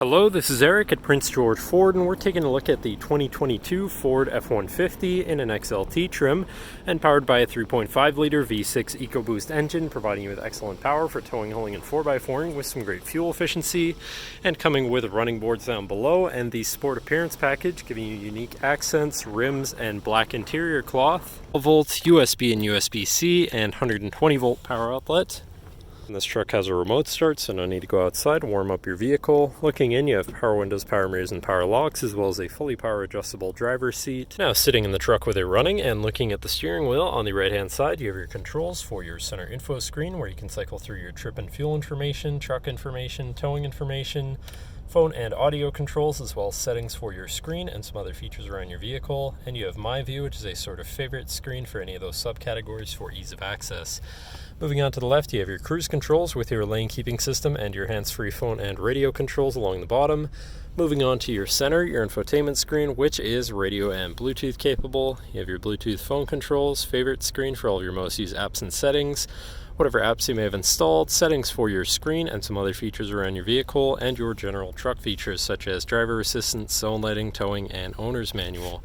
Hello, this is Eric at Prince George Ford, and we're taking a look at the 2022 Ford F-150 in an XLT trim and powered by a 3.5-liter V6 EcoBoost engine, providing you with excellent power for towing, hauling, and 4x4ing with some great fuel efficiency, and coming with running boards down below and the Sport Appearance package, giving you unique accents, rims, and black interior cloth, 12 volts USB and USB-C, and 120 volt power outlet. And this truck has a remote start, so no need to go outside and warm up your vehicle. Looking in, you have power windows, power mirrors, and power locks, as well as a fully power adjustable driver's seat. Now sitting in the truck with it running and looking at the steering wheel, on the right hand side you have your controls for your center info screen, where you can cycle through your trip and fuel information, truck information, towing information, phone and audio controls, as well as settings for your screen and some other features around your vehicle. And you have My View, which is a sort of favorite screen for any of those subcategories for ease of access. Moving on to the left, you have your cruise controls with your lane keeping system and your hands-free phone and radio controls along the bottom. Moving on to your center, your infotainment screen, which is radio and Bluetooth capable. You have your Bluetooth phone controls, favorite screen for all of your most used apps and settings, whatever apps you may have installed, settings for your screen and some other features around your vehicle, and your general truck features such as driver assistance, zone lighting, towing, and owner's manual.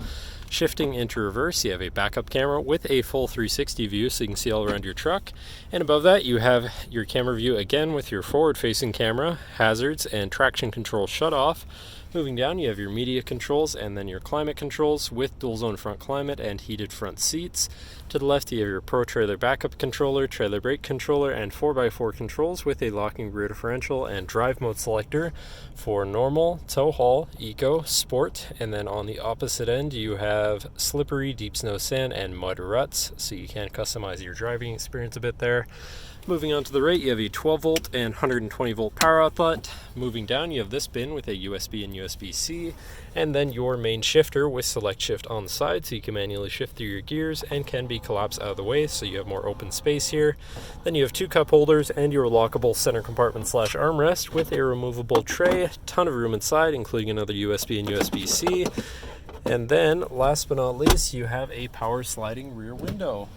Shifting into reverse, you have a backup camera with a full 360 view so you can see all around your truck. And above that, you have your camera view again with your forward-facing camera, hazards, and traction control shut off. Moving down, you have your media controls and then your climate controls with dual zone front climate and heated front seats. To the left, you have your Pro Trailer backup controller, trailer brake controller, and 4x4 controls with a locking rear differential and drive mode selector for normal, tow haul, eco, sport. And then on the opposite end, you have slippery, deep snow, sand, and mud ruts, so you can customize your driving experience a bit there. Moving on to the right, you have a 12 volt and 120 volt power outlet. Moving down, you have this bin with a USB and USB-C, and then your main shifter with select shift on the side, so you can manually shift through your gears and can be collapsed out of the way, so you have more open space here. Then you have two cup holders and your lockable center compartment / armrest with a removable tray, ton of room inside, including another USB and USB-C. And then, last but not least, you have a power sliding rear window.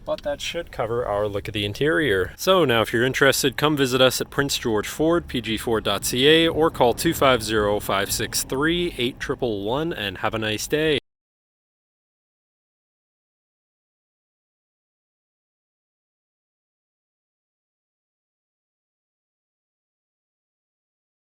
But that should cover our look at the interior. So now if you're interested, come visit us at Prince George Ford, pgford.ca, or call 250-563-8111 and have a nice day.